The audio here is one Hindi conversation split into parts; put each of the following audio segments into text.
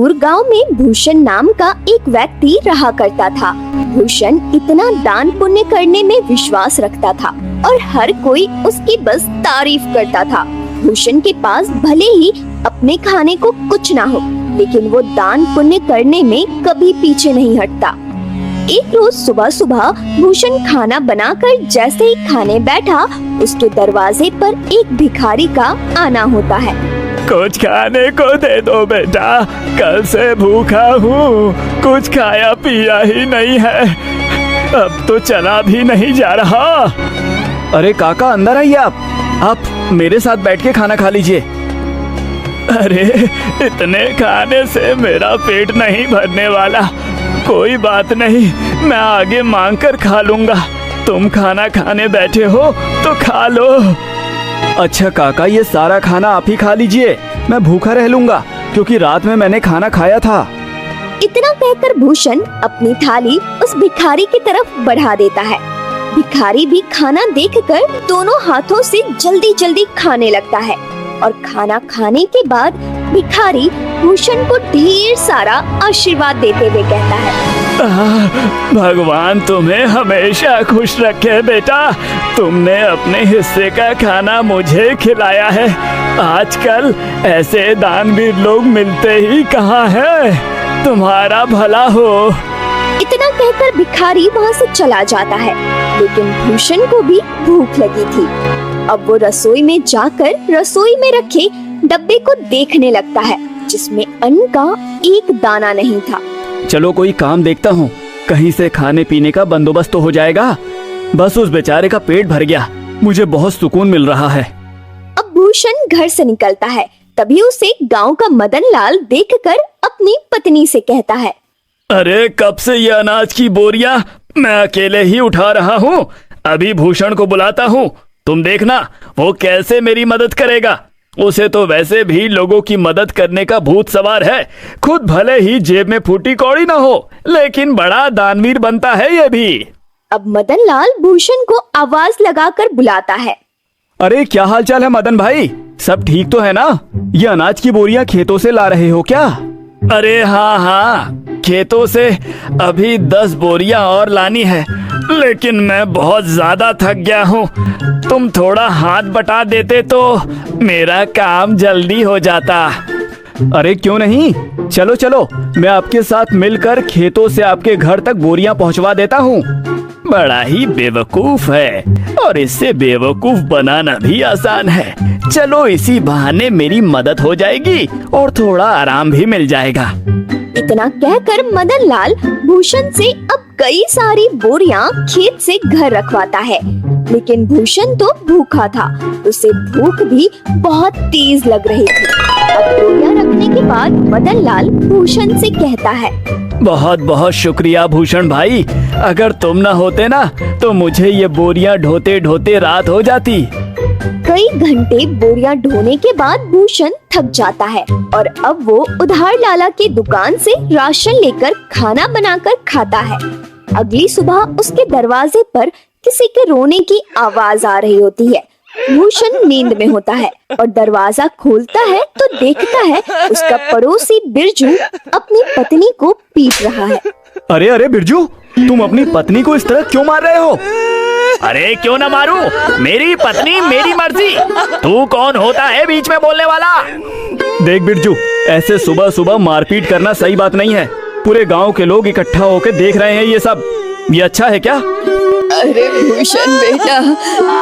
दूर गांव में भूषण नाम का एक व्यक्ति रहा करता था। भूषण इतना दान पुण्य करने में विश्वास रखता था और हर कोई उसकी बस तारीफ करता था। भूषण के पास भले ही अपने खाने को कुछ ना हो, लेकिन वो दान पुण्य करने में कभी पीछे नहीं हटता। एक रोज सुबह सुबह भूषण खाना बनाकर जैसे ही खाने बैठा, उसके दरवाजे पर एक भिखारी का आना होता है। कुछ खाने को दे दो बेटा, कल से भूखा हूँ, कुछ खाया पिया ही नहीं है, अब तो चला भी नहीं जा रहा। अरे काका, अंदर आइए आप मेरे साथ बैठ के खाना खा लीजिए। अरे इतने खाने से मेरा पेट नहीं भरने वाला, कोई बात नहीं, मैं आगे मांग कर खा लूंगा। तुम खाना खाने बैठे हो तो खा लो। अच्छा काका, ये सारा खाना आप ही खा लीजिए, मैं भूखा रह लूंगा क्योंकि रात में मैंने खाना खाया था। इतना कहकर भूषण अपनी थाली उस भिखारी की तरफ बढ़ा देता है। भिखारी भी खाना देखकर दोनों हाथों से जल्दी जल्दी खाने लगता है और खाना खाने के बाद भिखारी भूषण को ढेर सारा आशीर्वाद देते हुए कहता है, भगवान तुम्हें हमेशा खुश रखे बेटा, तुमने अपने हिस्से का खाना मुझे खिलाया है। आजकल ऐसे दानवीर लोग मिलते ही कहाँ हैं, तुम्हारा भला हो। इतना कहकर भिखारी वहाँ से चला जाता है, लेकिन भूषण को भी भूख लगी थी। अब वो रसोई में जाकर रसोई में रखे डब्बे को देखने लगता है, जिसमें अन्न का एक दाना नहीं था। चलो कोई काम देखता हूँ, कहीं से खाने पीने का बंदोबस्त तो हो जाएगा। बस उस बेचारे का पेट भर गया, मुझे बहुत सुकून मिल रहा है। अब भूषण घर से निकलता है, तभी उसे गांव का मदन लाल देखकर अपनी पत्नी से कहता है, अरे कब से ये अनाज की बोरियां मैं अकेले ही उठा रहा हूँ, अभी भूषण को बुलाता हूँ, तुम देखना वो कैसे मेरी मदद करेगा। उसे तो वैसे भी लोगों की मदद करने का भूत सवार है, खुद भले ही जेब में फूटी कौड़ी ना हो, लेकिन बड़ा दानवीर बनता है ये भी। अब मदन लाल भूषण को आवाज लगाकर बुलाता है, अरे क्या हाल चाल है मदन भाई, सब ठीक तो है ना? ये अनाज की बोरियां खेतों से ला रहे हो क्या? अरे हाँ, खेतों से अभी 10 बोरियां और लानी है, लेकिन मैं बहुत ज्यादा थक गया हूँ। तुम थोड़ा हाथ बटा देते तो मेरा काम जल्दी हो जाता। अरे क्यों नहीं, चलो चलो, मैं आपके साथ मिलकर खेतों से आपके घर तक बोरियां पहुंचवा देता हूँ। बड़ा ही बेवकूफ है और इससे बेवकूफ बनाना भी आसान है। चलो इसी बहाने मेरी मदद हो जाएगी और थोड़ा आराम भी मिल जाएगा। इतना कहकर मदन लाल भूषण से अब कई सारी बोरियां खेत से घर रखवाता है, लेकिन भूषण तो भूखा था, उसे भूख भी बहुत तेज लग रही थी। अब बोरियां रखने के बाद मदन लाल भूषण से कहता है, बहुत बहुत शुक्रिया भूषण भाई, अगर तुम न होते ना तो मुझे ये बोरियां ढोते ढोते रात हो जाती। कई घंटे बोरियां ढोने के बाद भूषण थक जाता है और अब वो उधार लाला की दुकान से राशन लेकर खाना बनाकर खाता है। अगली सुबह उसके दरवाजे पर किसी के रोने की आवाज आ रही होती है। भूषण नींद में होता है और दरवाजा खोलता है तो देखता है उसका पड़ोसी बिरजू अपनी पत्नी को पीट रहा है। अरे अरे बिरजू, तुम अपनी पत्नी को इस तरह क्यों मार रहे हो? अरे क्यों ना मारूं, मेरी पत्नी मेरी मर्जी, तू कौन होता है बीच में बोलने वाला? देख बिरजू, ऐसे सुबह सुबह मारपीट करना सही बात नहीं है। पूरे गांव के लोग इकट्ठा होकर देख रहे हैं ये सब, ये अच्छा है क्या? अरे भूषण बेटा,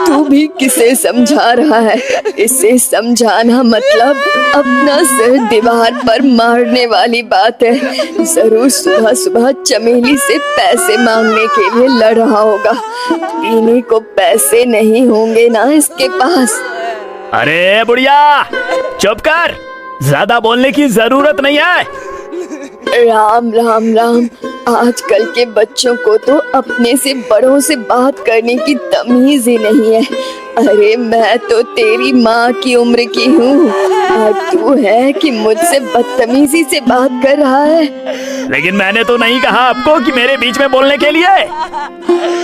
तू भी किसे समझा रहा है? इसे समझाना मतलब अपना सिर दीवार पर मारने वाली बात है। जरूर सुबह सुबह चमेली से पैसे मांगने के लिए लड़ रहा होगा, पीने को पैसे नहीं होंगे ना इसके पास। अरे बुढ़िया, चुप कर, ज्यादा बोलने की जरूरत नहीं है। राम राम राम, आजकल के बच्चों को तो अपने से बड़ों से बात करने की तमीज ही नहीं है। अरे मैं तो तेरी माँ की उम्र की हूँ और तू है कि मुझसे बदतमीजी से बात कर रहा है। लेकिन मैंने तो नहीं कहा आपको कि मेरे बीच में बोलने के लिए।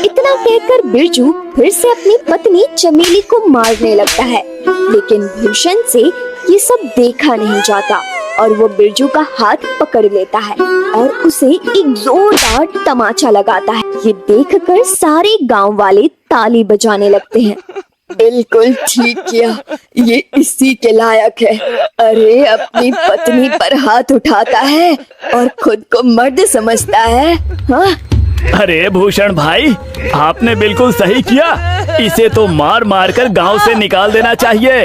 इतना कहकर बिरजू फिर से अपनी पत्नी चमेली को मारने लगता है, लेकिन भूषण से ये सब देखा नहीं जाता और वो बिरजू का हाथ पकड़ लेता है और उसे एक जोरदार तमाचा लगाता है। ये देखकर सारे गांव वाले ताली बजाने लगते हैं। बिल्कुल ठीक किया, ये इसी के लायक है। अरे अपनी पत्नी पर हाथ उठाता है और खुद को मर्द समझता है। हाँ, अरे भूषण भाई, आपने बिल्कुल सही किया। इसे तो मार मार कर गांव से निकाल देना चाहिए।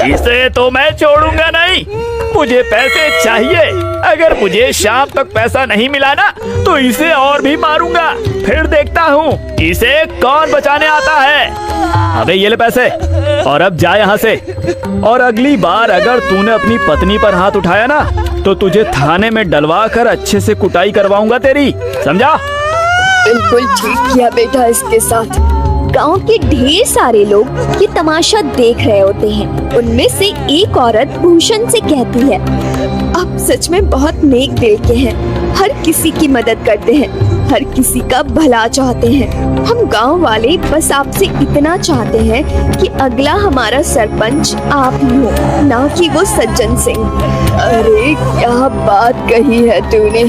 इसे तो मैं छोड़ूंगा नहीं। मुझे पैसे चाहिए। अगर मुझे शाम तक पैसा नहीं मिला ना तो इसे और भी मारूंगा। फिर देखता हूँ इसे कौन बचाने आता है। अबे ये ले पैसे और अब जा यहाँ से। और अगली बार अगर तूने अपनी पत्नी पर हाथ उठाया ना तो तुझे थाने में डलवा कर अच्छे से कुटाई करवाऊंगा तेरी, समझा? बिल्कुल ठीक किया बेटा। इसके साथ गांव के ढेर सारे लोग ये तमाशा देख रहे होते हैं। उनमें से एक औरत भूषण से कहती है, आप सच में बहुत नेक दिल के हैं। हर किसी की मदद करते हैं, हर किसी का भला चाहते हैं। हम गांव वाले बस आपसे इतना चाहते हैं कि अगला हमारा सरपंच आप ही हो, ना कि वो सज्जन सिंह। अरे क्या बात कही है तूने।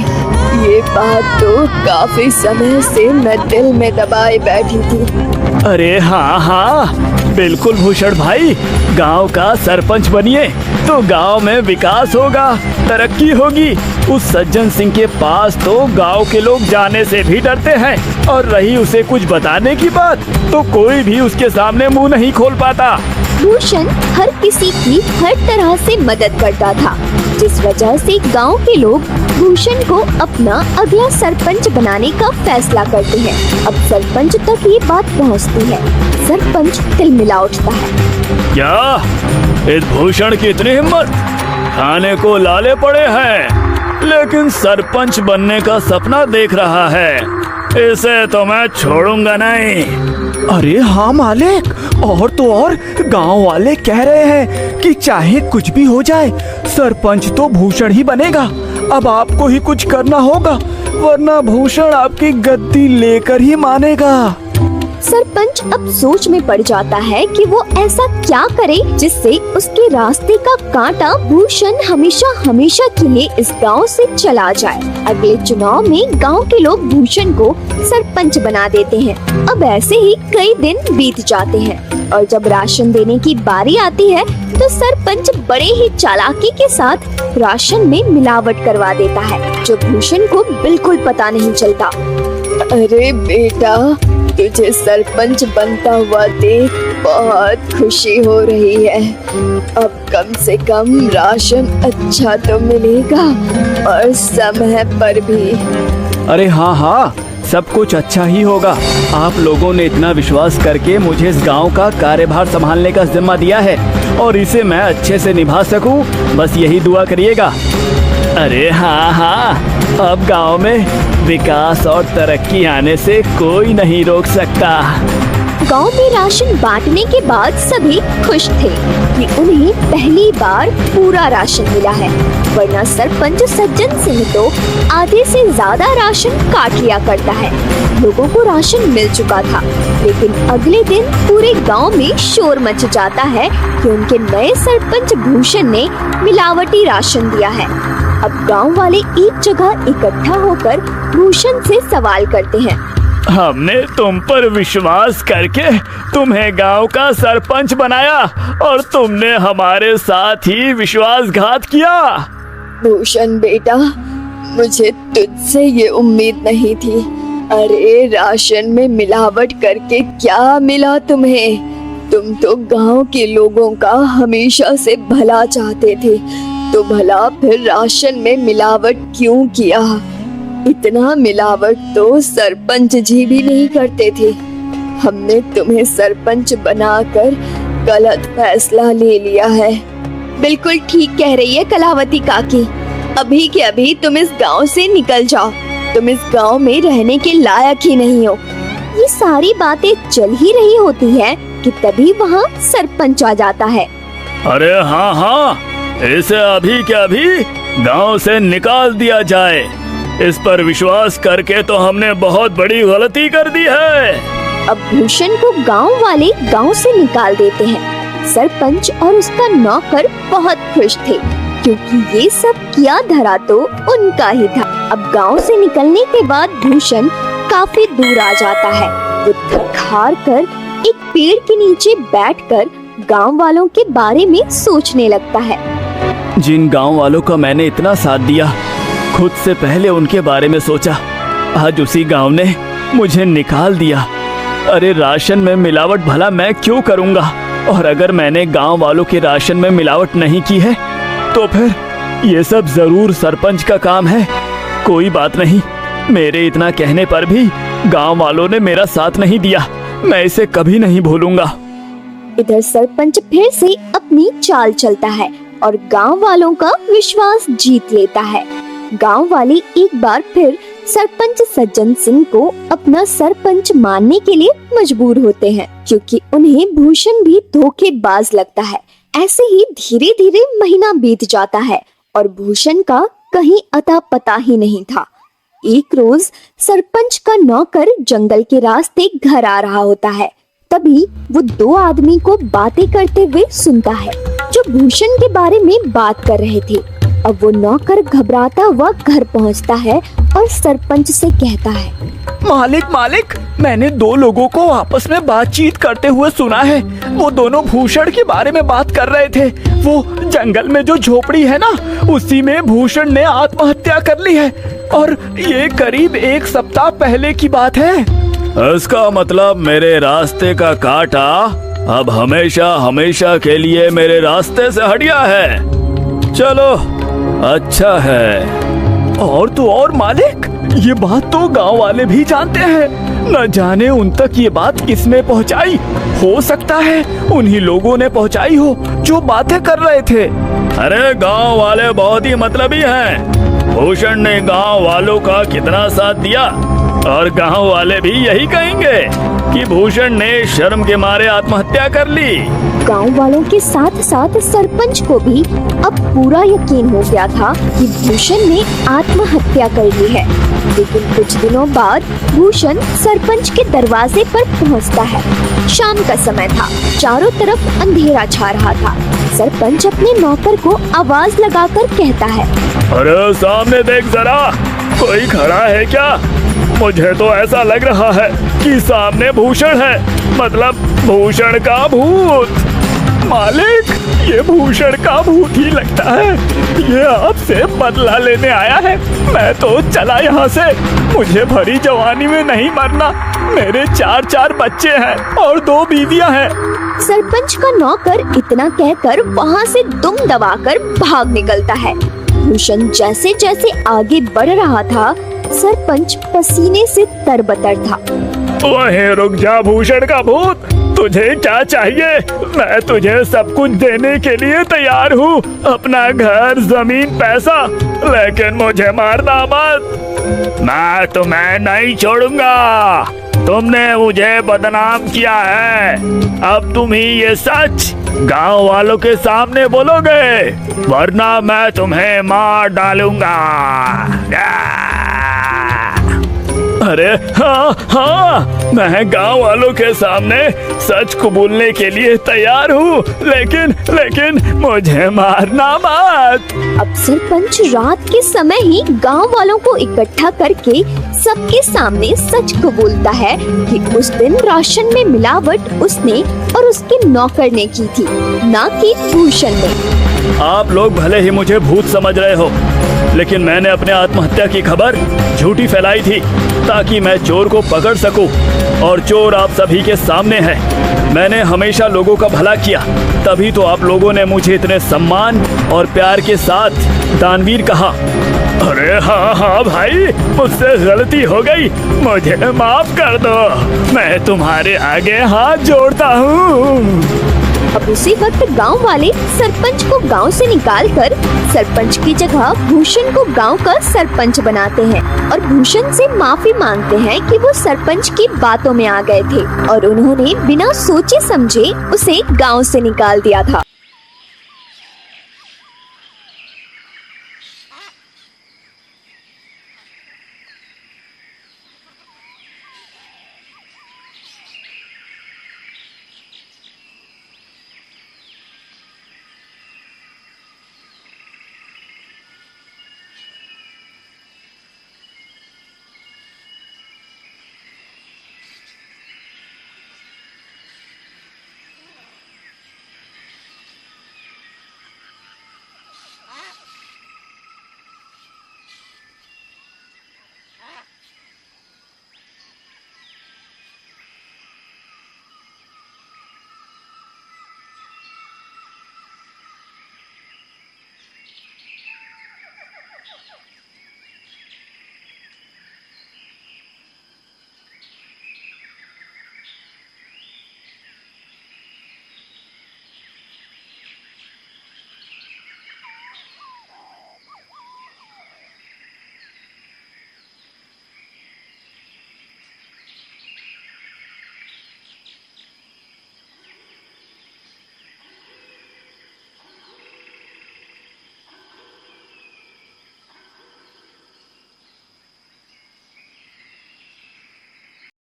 ये बात तो काफी समय से मैं दिल में दबाए बैठी थी। अरे हाँ हाँ, बिल्कुल भूषण भाई, गांव का सरपंच बनिए तो गांव में विकास होगा, तरक्की होगी। उस सज्जन सिंह के पास तो गांव के लोग जाने से भी डरते हैं और रही उसे कुछ बताने की बात तो कोई भी उसके सामने मुंह नहीं खोल पाता। भूषण हर किसी की हर तरह से मदद करता था, जिस वजह से गांव के लोग भूषण को अपना अगला सरपंच बनाने का फैसला करते हैं। अब सरपंच तक ये बात पहुंचती है। सरपंच तिलमिला उठता है। क्या इस भूषण की इतनी हिम्मत? खाने को लाले पड़े हैं लेकिन सरपंच बनने का सपना देख रहा है। इसे तो मैं छोड़ूंगा नहीं। अरे हाँ मालिक, और तो और गांव वाले कह रहे हैं कि चाहे कुछ भी हो जाए सरपंच तो भूषण ही बनेगा। अब आपको ही कुछ करना होगा वरना भूषण आपकी गद्दी लेकर ही मानेगा। सरपंच अब सोच में पड़ जाता है कि वो ऐसा क्या करे जिससे उसके रास्ते का कांटा भूषण हमेशा हमेशा के लिए इस गांव से चला जाए। अगले चुनाव में गांव के लोग भूषण को सरपंच बना देते हैं। अब ऐसे ही कई दिन बीत जाते हैं और जब राशन देने की बारी आती है तो सरपंच बड़े ही चालाकी के साथ राशन में मिलावट करवा देता है, जो भूषण को बिल्कुल पता नहीं चलता। अरे बेटा, तुझे सरपंच बनता हुआ देख बहुत खुशी हो रही है। अब कम से कम राशन अच्छा तो मिलेगा और समय पर भी। अरे हाँ हाँ, सब कुछ अच्छा ही होगा। आप लोगों ने इतना विश्वास करके मुझे इस गांव का कार्यभार संभालने का जिम्मा दिया है और इसे मैं अच्छे से निभा सकूं, बस यही दुआ करिएगा। अरे हाँ हाँ, अब गांव में विकास और तरक्की आने से कोई नहीं रोक सकता। गांव में राशन बांटने के बाद सभी खुश थे कि उन्हें पहली बार पूरा राशन मिला है, वरना सरपंच सज्जन सिंह तो आधे से ज्यादा राशन काट लिया करता है। लोगों को राशन मिल चुका था, लेकिन अगले दिन पूरे गांव में शोर मच जाता है कि उनके नए सरपंच भूषण ने मिलावटी राशन दिया है। अब गांव वाले एक जगह इकट्ठा होकर भूषण से सवाल करते हैं। हमने तुम पर विश्वास करके तुम्हें गांव का सरपंच बनाया और तुमने हमारे साथ ही विश्वासघात किया। भूषण बेटा, मुझे तुझसे ये उम्मीद नहीं थी। अरे राशन में मिलावट करके क्या मिला तुम्हें? तुम तो गांव के लोगों का हमेशा से भला चाहते थे, तो भला फिर राशन में मिलावट क्यों किया? इतना मिलावट तो सरपंच जी भी नहीं करते थे। हमने तुम्हें सरपंच बनाकर गलत फैसला ले लिया है। बिल्कुल ठीक कह रही है कलावती काकी। अभी के अभी तुम इस गांव से निकल जाओ। तुम इस गांव में रहने के लायक ही नहीं हो। ये सारी बातें चल ही रही होती है कि तभी वहाँ सरपंच आ जाता है। अरे हाँ हाँ, इसे अभी के अभी गांव से निकाल दिया जाए। इस पर विश्वास करके तो हमने बहुत बड़ी गलती कर दी है। अब भूषण को गांव वाले गांव से निकाल देते हैं। सरपंच और उसका नौकर बहुत खुश थे, क्योंकि ये सब किया धरा तो उनका ही था। अब गांव से निकलने के बाद भूषण काफी दूर आ जाता है। वो थक हार कर एक पेड़ के नीचे बैठकर गांव वालों के बारे में सोचने लगता है। जिन गांव वालों का मैंने इतना साथ दिया, खुद से पहले उनके बारे में सोचा, आज उसी गांव ने मुझे निकाल दिया। अरे राशन में मिलावट भला मैं क्यों करूंगा? और अगर मैंने गांव वालों के राशन में मिलावट नहीं की है तो फिर ये सब जरूर सरपंच का काम है। कोई बात नहीं, मेरे इतना कहने पर भी गांव वालों ने मेरा साथ नहीं दिया। मैं इसे कभी नहीं भूलूंगा। इधर सरपंच फिर से अपनी चाल चलता है और गांव वालों का विश्वास जीत लेता है। गांव वाले एक बार फिर सरपंच सज्जन सिंह को अपना सरपंच मानने के लिए मजबूर होते हैं, क्योंकि उन्हें भूषण भी धोखेबाज लगता है। ऐसे ही धीरे धीरे महीना बीत जाता है और भूषण का कहीं अता पता ही नहीं था। एक रोज सरपंच का नौकर जंगल के रास्ते घर आ रहा होता है। तभी वो दो आदमी को बातें करते हुए सुनता है, जो भूषण के बारे में बात कर रहे थे। अब वो नौकर घबराता हुआ घर पहुंचता है और सरपंच से कहता है, मालिक, मैंने दो लोगों को आपस में बातचीत करते हुए सुना है। वो दोनों भूषण के बारे में बात कर रहे थे। वो जंगल में जो झोपड़ी है ना, उसी में भूषण ने आत्महत्या कर ली है, और ये करीब 1 सप्ताह पहले की बात है। इसका मतलब मेरे रास्ते का कांटा अब हमेशा हमेशा के लिए मेरे रास्ते से हट गया है। चलो, अच्छा है। और तो और मालिक, ये बात तो गांव वाले भी जानते हैं। न जाने उन तक ये बात किसने पहुंचाई। हो सकता है उन्हीं लोगों ने पहुंचाई हो जो बातें कर रहे थे। अरे गांव वाले बहुत ही मतलबी हैं। भूषण ने गांव वालों का कितना साथ दिया, और गांव वाले भी यही कहेंगे कि भूषण ने शर्म के मारे आत्महत्या कर ली। गांव वालों के साथ साथ सरपंच को भी अब पूरा यकीन हो गया था कि भूषण ने आत्महत्या कर ली है। लेकिन कुछ दिनों बाद भूषण सरपंच के दरवाजे पर पहुंचता है। शाम का समय था, चारों तरफ अंधेरा छा रहा था। सरपंच अपने नौकर को आवाज लगाकर कहता है, अरे सामने देख जरा, कोई खड़ा है क्या? मुझे तो ऐसा लग रहा है कि सामने भूषण है, मतलब भूषण का भूत। मालिक, ये भूषण का भूत ही लगता है। ये आपसे बदला लेने आया है। मैं तो चला यहाँ से। मुझे भरी जवानी में नहीं मरना। मेरे 4 बच्चे हैं और 2 बीवियां हैं। सरपंच का नौकर इतना कहकर वहाँ से दुम दबाकर भाग निकलता है। भूषण जैसे जैसे आगे बढ़ रहा था, सरपंच पसीने से तरबतर था। वहीं रुक जा भूषण का भूत, तुझे क्या चाहिए? मैं तुझे सब कुछ देने के लिए तैयार हूँ, अपना घर, जमीन, पैसा, लेकिन मुझे मारना मत। मैं तुम्हें नहीं छोड़ूंगा। तुमने मुझे बदनाम किया है। अब तुम ही ये सच गांव वालों के सामने बोलोगे, वरना मैं तुम्हें मार डालूंगा। अरे हाँ, मैं गांव वालों के सामने सच कबूलने के लिए तैयार हूँ, लेकिन मुझे मारना मत। अब सरपंच रात के समय ही गांव वालों को इकट्ठा करके सबके सामने सच कबूलता है कि उस दिन राशन में मिलावट उसने और उसके नौकर ने की थी, ना कि भूषण ने। आप लोग भले ही मुझे भूत समझ रहे हो, लेकिन मैंने अपने आत्महत्या की खबर झूठी फैलाई थी ताकि मैं चोर को पकड़ सकूं, और चोर आप सभी के सामने है। मैंने हमेशा लोगों का भला किया, तभी तो आप लोगों ने मुझे इतने सम्मान और प्यार के साथ दानवीर कहा। अरे हाँ भाई, मुझसे गलती हो गई, मुझे माफ कर दो। मैं तुम्हारे आगे हाथ जोड़ता हूँ। अब उसी वक्त गांव वाले सरपंच को गांव से निकालकर सरपंच की जगह भूषण को गांव का सरपंच बनाते हैं और भूषण से माफी मांगते हैं कि वो सरपंच की बातों में आ गए थे और उन्होंने बिना सोचे समझे उसे गांव से निकाल दिया था।